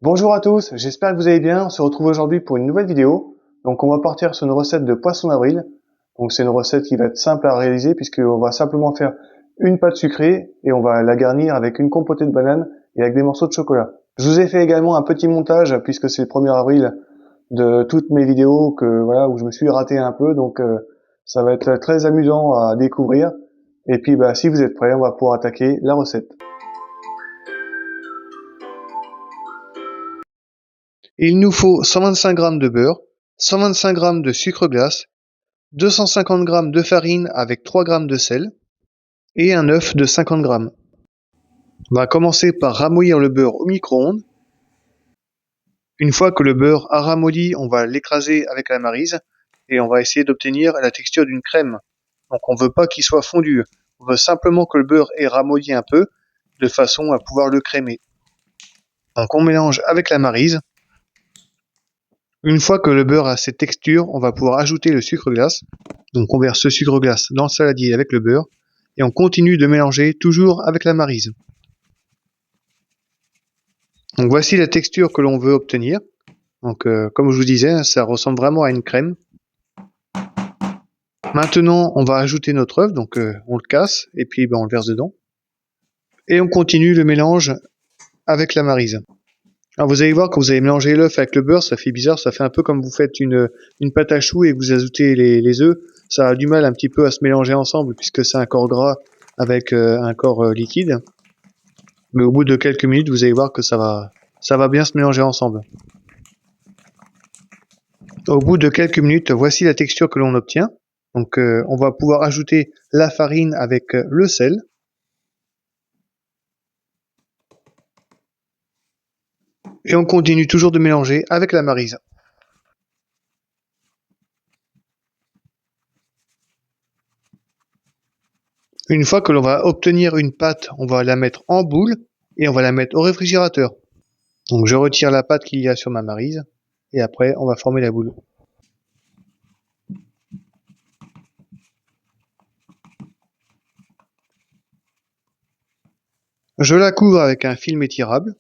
Bonjour à tous, j'espère que vous allez bien. On se retrouve aujourd'hui pour une nouvelle vidéo. Donc on va partir sur une recette de poisson d'avril. Donc c'est une recette qui va être simple à réaliser puisqu'on va simplement faire une pâte sucrée et on va la garnir avec une compotée de banane et avec des morceaux de chocolat. Je vous ai fait également un petit montage puisque c'est le 1er avril de toutes mes vidéos où je me suis raté un peu. Donc ça va être très amusant à découvrir. Et puis si vous êtes prêts, on va pouvoir attaquer la recette. Il nous faut 125 g de beurre, 125 g de sucre glace, 250 g de farine avec 3 g de sel et un œuf de 50 g. On va commencer par ramollir le beurre au micro-ondes. Une fois que le beurre a ramolli, on va l'écraser avec la maryse et on va essayer d'obtenir la texture d'une crème. Donc on ne veut pas qu'il soit fondu, on veut simplement que le beurre ait ramolli un peu de façon à pouvoir le crémer. Donc on mélange avec la maryse. Une fois que le beurre a cette texture, on va pouvoir ajouter le sucre glace. Donc on verse ce sucre glace dans le saladier avec le beurre et on continue de mélanger toujours avec la maryse. Donc voici la texture que l'on veut obtenir. Donc comme je vous disais, ça ressemble vraiment à une crème. Maintenant on va ajouter notre œuf, donc on le casse et puis on le verse dedans. Et on continue le mélange avec la maryse. Alors vous allez voir, quand vous allez mélanger l'œuf avec le beurre, ça fait bizarre, ça fait un peu comme vous faites une pâte à choux et que vous ajoutez les œufs. Ça a du mal un petit peu à se mélanger ensemble puisque c'est un corps gras avec un corps liquide. Mais au bout de quelques minutes, vous allez voir que ça va bien se mélanger ensemble. Au bout de quelques minutes, voici la texture que l'on obtient. Donc on va pouvoir ajouter la farine avec le sel. Et on continue toujours de mélanger avec la maryse. Une fois que l'on va obtenir une pâte, on va la mettre en boule et on va la mettre au réfrigérateur. Donc je retire la pâte qu'il y a sur ma maryse et après on va former la boule. Je la couvre avec un film étirable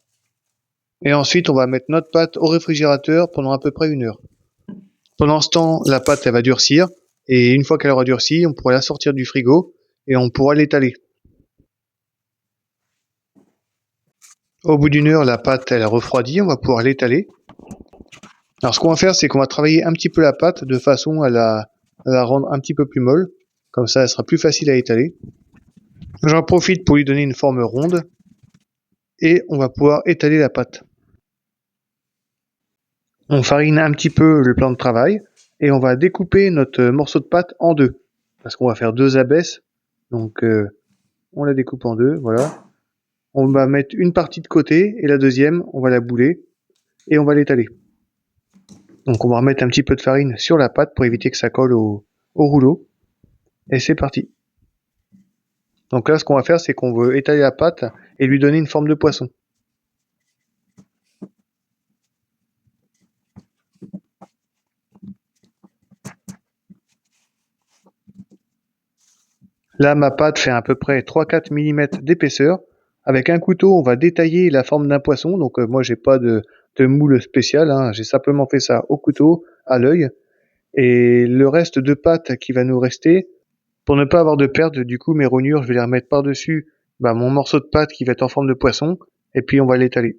et ensuite on va mettre notre pâte au réfrigérateur pendant à peu près 1 heure. Pendant ce temps, la pâte elle va durcir et une fois qu'elle aura durci, on pourra la sortir du frigo et on pourra l'étaler. Au bout d'1 heure, la pâte elle a refroidi, on va pouvoir l'étaler. Alors ce qu'on va faire, c'est qu'on va travailler un petit peu la pâte de façon à la rendre un petit peu plus molle. Comme ça, elle sera plus facile à étaler. J'en profite pour lui donner une forme ronde et on va pouvoir étaler la pâte. On farine un petit peu le plan de travail et on va découper notre morceau de pâte en deux parce qu'on va faire 2 abaisses. Donc on la découpe en deux, voilà. On va mettre une partie de côté et la deuxième, on va la bouler et on va l'étaler. Donc on va remettre un petit peu de farine sur la pâte pour éviter que ça colle au rouleau. Et c'est parti. Donc là, ce qu'on va faire, c'est qu'on veut étaler la pâte et lui donner une forme de poisson. Là, ma pâte fait à peu près 3-4 mm d'épaisseur. Avec un couteau, on va détailler la forme d'un poisson. Donc moi, j'ai pas de moule spécial, hein. J'ai simplement fait ça au couteau, à l'œil. Et le reste de pâte qui va nous rester, pour ne pas avoir de perte, du coup, mes rognures, je vais les remettre par-dessus mon morceau de pâte qui va être en forme de poisson. Et puis, on va l'étaler.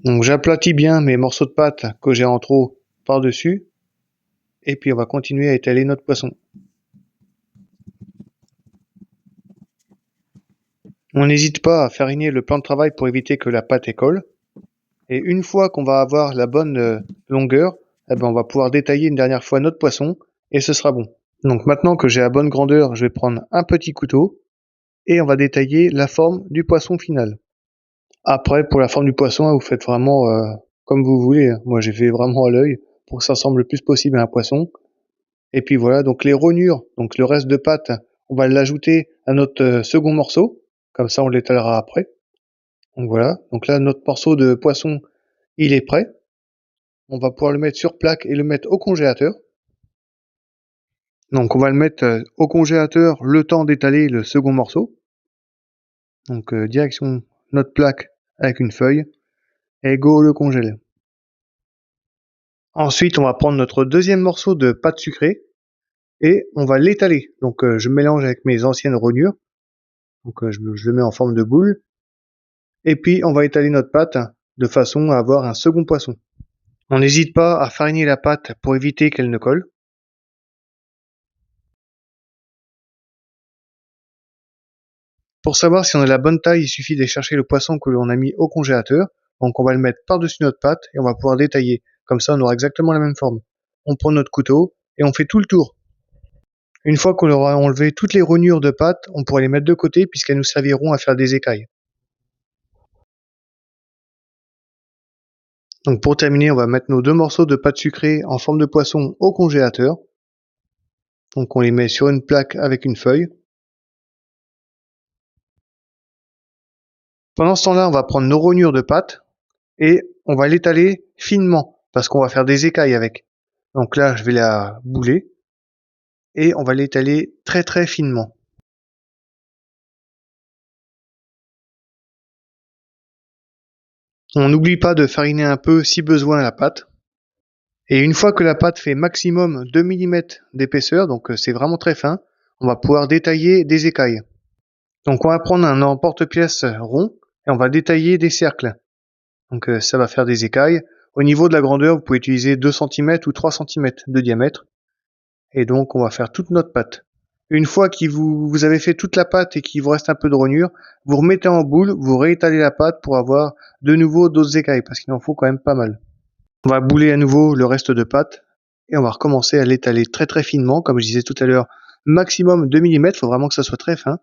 Donc j'aplatis bien mes morceaux de pâte que j'ai en trop par-dessus. Et puis on va continuer à étaler notre poisson. On n'hésite pas à fariner le plan de travail pour éviter que la pâte école. Et une fois qu'on va avoir la bonne longueur, on va pouvoir détailler une dernière fois notre poisson et ce sera bon. Donc maintenant que j'ai la bonne grandeur, je vais prendre un petit couteau et on va détailler la forme du poisson final. Après, pour la forme du poisson, vous faites vraiment comme vous voulez. Moi, j'ai fait vraiment à l'œil pour que ça ressemble le plus possible à un poisson. Et puis voilà, donc les rognures, donc le reste de pâte, on va l'ajouter à notre second morceau. Comme ça, on l'étalera après. Donc voilà, donc là, notre morceau de poisson, il est prêt. On va pouvoir le mettre sur plaque et le mettre au congélateur. Donc on va le mettre au congélateur le temps d'étaler le second morceau. Donc direction notre plaque avec une feuille et go le congèle. Ensuite, on va prendre notre deuxième morceau de pâte sucrée et on va l'étaler. Donc je mélange avec mes anciennes rognures. Donc je le mets en forme de boule. Et puis on va étaler notre pâte de façon à avoir un second poisson. On n'hésite pas à fariner la pâte pour éviter qu'elle ne colle. Pour savoir si on a la bonne taille, il suffit d'aller chercher le poisson que l'on a mis au congélateur. Donc on va le mettre par-dessus notre pâte et on va pouvoir détailler. Comme ça, on aura exactement la même forme. On prend notre couteau et on fait tout le tour. Une fois qu'on aura enlevé toutes les rognures de pâte, on pourra les mettre de côté puisqu'elles nous serviront à faire des écailles. Donc pour terminer, on va mettre nos deux morceaux de pâte sucrée en forme de poisson au congélateur. Donc on les met sur une plaque avec une feuille. Pendant ce temps-là, on va prendre nos rognures de pâte et on va l'étaler finement parce qu'on va faire des écailles avec. Donc là, je vais la bouler et on va l'étaler très très finement. On n'oublie pas de fariner un peu si besoin la pâte. Et une fois que la pâte fait maximum 2 mm d'épaisseur, donc c'est vraiment très fin, on va pouvoir détailler des écailles. Donc on va prendre un emporte-pièce rond et on va détailler des cercles. Donc ça va faire des écailles. Au niveau de la grandeur, vous pouvez utiliser 2 cm ou 3 cm de diamètre. Et donc on va faire toute notre pâte. Une fois que vous avez fait toute la pâte et qu'il vous reste un peu de rognure, vous remettez en boule, vous réétalez la pâte pour avoir de nouveau d'autres écailles, parce qu'il en faut quand même pas mal. On va bouler à nouveau le reste de pâte et on va recommencer à l'étaler très très finement, comme je disais tout à l'heure, maximum 2 mm, faut vraiment que ça soit très fin.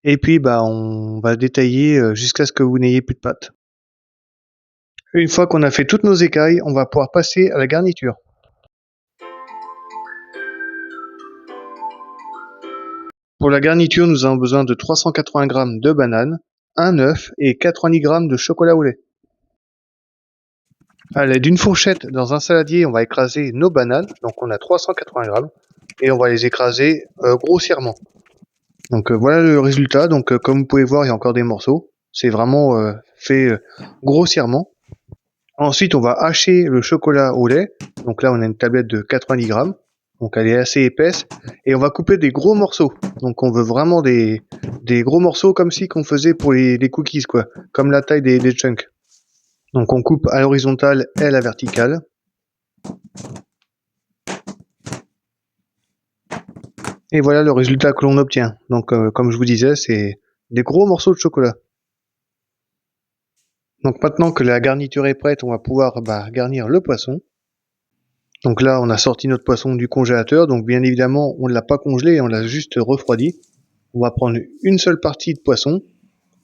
Et puis on va détailler jusqu'à ce que vous n'ayez plus de pâte. Une fois qu'on a fait toutes nos écailles, on va pouvoir passer à la garniture. Pour la garniture, nous avons besoin de 380 g de bananes, un œuf et 90 g de chocolat au lait. À l'aide d'une fourchette dans un saladier, on va écraser nos bananes, donc on a 380 g, et on va les écraser grossièrement. Donc voilà le résultat, donc comme vous pouvez voir, il y a encore des morceaux, c'est vraiment fait grossièrement. Ensuite, on va hacher le chocolat au lait, donc là on a une tablette de 90 g, donc elle est assez épaisse, et on va couper des gros morceaux. Donc on veut vraiment des gros morceaux comme si qu'on faisait pour les cookies, quoi, comme la taille des chunks. Donc on coupe à l'horizontale et à la verticale. Et voilà le résultat que l'on obtient. Donc comme je vous disais, c'est des gros morceaux de chocolat. Donc maintenant que la garniture est prête, on va pouvoir garnir le poisson. Donc là, on a sorti notre poisson du congélateur. Donc bien évidemment, on ne l'a pas congelé, on l'a juste refroidi. On va prendre une seule partie de poisson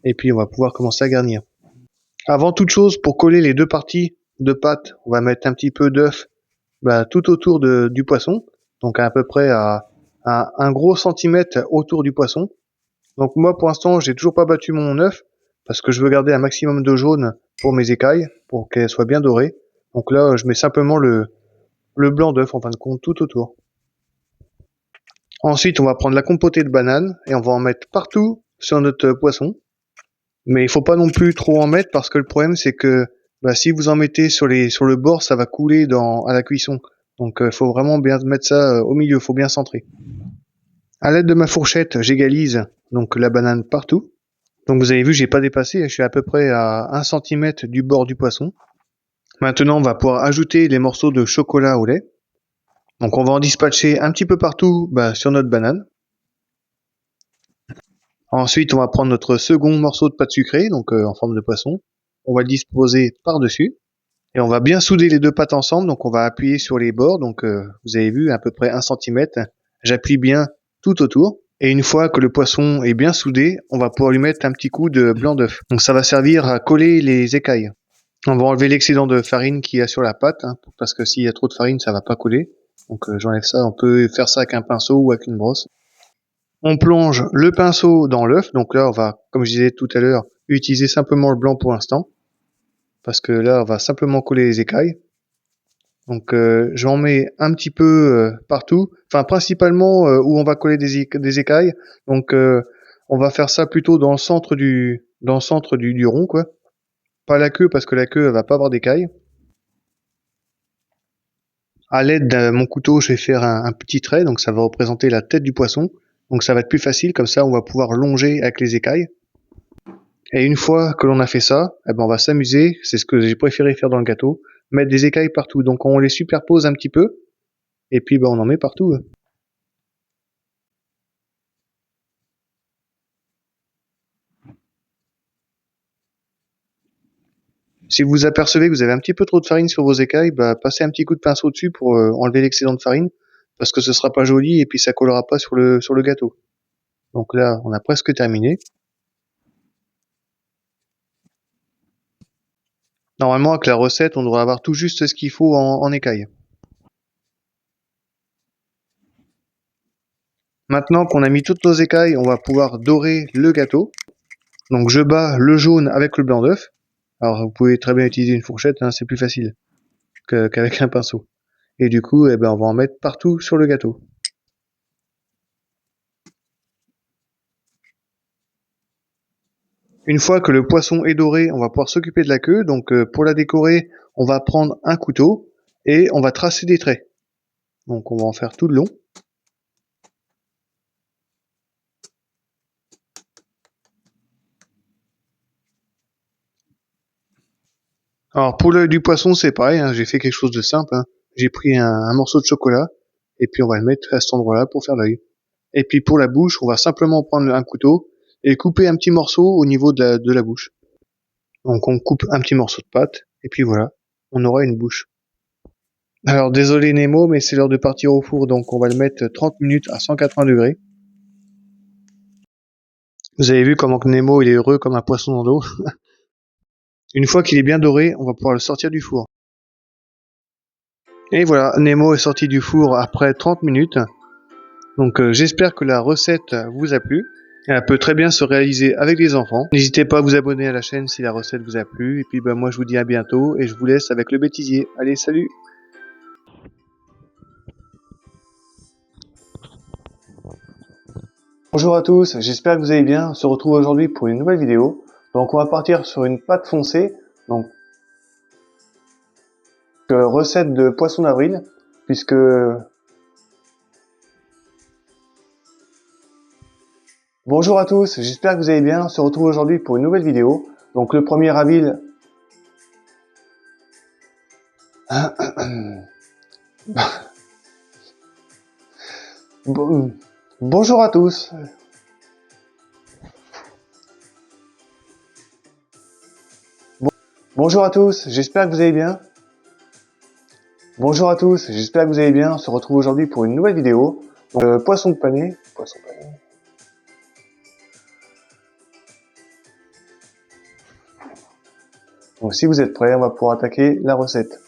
et puis on va pouvoir commencer à garnir. Avant toute chose, pour coller les deux parties de pâte, on va mettre un petit peu d'œuf tout autour du poisson. Donc à peu près à un gros centimètre autour du poisson. Donc moi pour l'instant, j'ai toujours pas battu mon œuf parce que je veux garder un maximum de jaune pour mes écailles, pour qu'elles soient bien dorées. Donc là, je mets simplement le blanc d'œuf en fin de compte tout autour. Ensuite, on va prendre la compotée de banane et on va en mettre partout sur notre poisson. Mais il faut pas non plus trop en mettre parce que le problème c'est que si vous en mettez sur le bord, ça va couler à la cuisson. Donc faut vraiment bien mettre ça au milieu, faut bien centrer. À l'aide de ma fourchette, j'égalise donc la banane partout. Donc vous avez vu, j'ai pas dépassé, je suis à peu près à 1 cm du bord du poisson. Maintenant, on va pouvoir ajouter les morceaux de chocolat au lait. Donc on va en dispatcher un petit peu partout sur notre banane. Ensuite, on va prendre notre second morceau de pâte sucrée, donc en forme de poisson. On va le disposer par-dessus. Et on va bien souder les deux pâtes ensemble, donc on va appuyer sur les bords, donc vous avez vu à peu près 1 cm. J'appuie bien tout autour. Et une fois que le poisson est bien soudé, on va pouvoir lui mettre un petit coup de blanc d'œuf. Donc ça va servir à coller les écailles. On va enlever l'excédent de farine qu'il y a sur la pâte, parce que s'il y a trop de farine, ça va pas coller. Donc j'enlève ça, on peut faire ça avec un pinceau ou avec une brosse. On plonge le pinceau dans l'œuf, donc là on va, comme je disais tout à l'heure, utiliser simplement le blanc pour l'instant, parce que là on va simplement coller les écailles. Donc j'en mets un petit peu partout, enfin principalement où on va coller des écailles. Donc On va faire ça plutôt dans le centre du rond, quoi. Pas la queue, parce que la queue, elle va pas avoir d'écailles. À l'aide de mon couteau, je vais faire un petit trait, donc ça va représenter la tête du poisson. Donc ça va être plus facile, comme ça on va pouvoir longer avec les écailles. Et une fois que l'on a fait ça, eh ben on va s'amuser, c'est ce que j'ai préféré faire dans le gâteau, mettre des écailles partout. Donc on les superpose un petit peu, et puis ben on en met partout. Si vous apercevez que vous avez un petit peu trop de farine sur vos écailles, bah passez un petit coup de pinceau dessus pour enlever l'excédent de farine, parce que ce sera pas joli et puis ça collera pas sur le gâteau. Donc là, on a presque terminé. Normalement, avec la recette, on devrait avoir tout juste ce qu'il faut en écailles. Maintenant qu'on a mis toutes nos écailles, on va pouvoir dorer le gâteau. Donc je bats le jaune avec le blanc d'œuf. Alors vous pouvez très bien utiliser une fourchette, hein, c'est plus facile qu'avec un pinceau. Et du coup, eh ben, on va en mettre partout sur le gâteau. Une fois que le poisson est doré, on va pouvoir s'occuper de la queue. Donc pour la décorer, on va prendre un couteau et on va tracer des traits. Donc on va en faire tout le long. Alors pour l'œil du poisson, c'est pareil, hein, j'ai fait quelque chose de simple. Hein. J'ai pris un morceau de chocolat et puis on va le mettre à cet endroit-là pour faire l'œil. Et puis pour la bouche, on va simplement prendre un couteau et couper un petit morceau au niveau de la bouche. Donc on coupe un petit morceau de pâte et puis voilà, on aura une bouche. Alors désolé Nemo, mais c'est l'heure de partir au four, donc on va le mettre 30 minutes à 180 degrés. Vous avez vu comment que Nemo il est heureux comme un poisson dans l'eau. Une fois qu'il est bien doré, on va pouvoir le sortir du four. Et voilà, Nemo est sorti du four après 30 minutes. Donc j'espère que la recette vous a plu. Elle peut très bien se réaliser avec les enfants. N'hésitez pas à vous abonner à la chaîne si la recette vous a plu. Et puis ben, moi je vous dis à bientôt et je vous laisse avec le bêtisier. Allez, salut! Bonjour à tous, j'espère que vous allez bien. On se retrouve aujourd'hui pour une nouvelle vidéo. Donc on va partir sur une pâte foncée. Donc recette de poisson d'avril. Puisque Bonjour à tous, j'espère que vous allez bien. On se retrouve aujourd'hui pour une nouvelle vidéo. Donc le 1er avril. Bonjour à tous. Bonjour à tous, j'espère que vous allez bien. Bonjour à tous, j'espère que vous allez bien. On se retrouve aujourd'hui pour une nouvelle vidéo. Donc, poisson pané. Donc si vous êtes prêts, on va pouvoir attaquer la recette.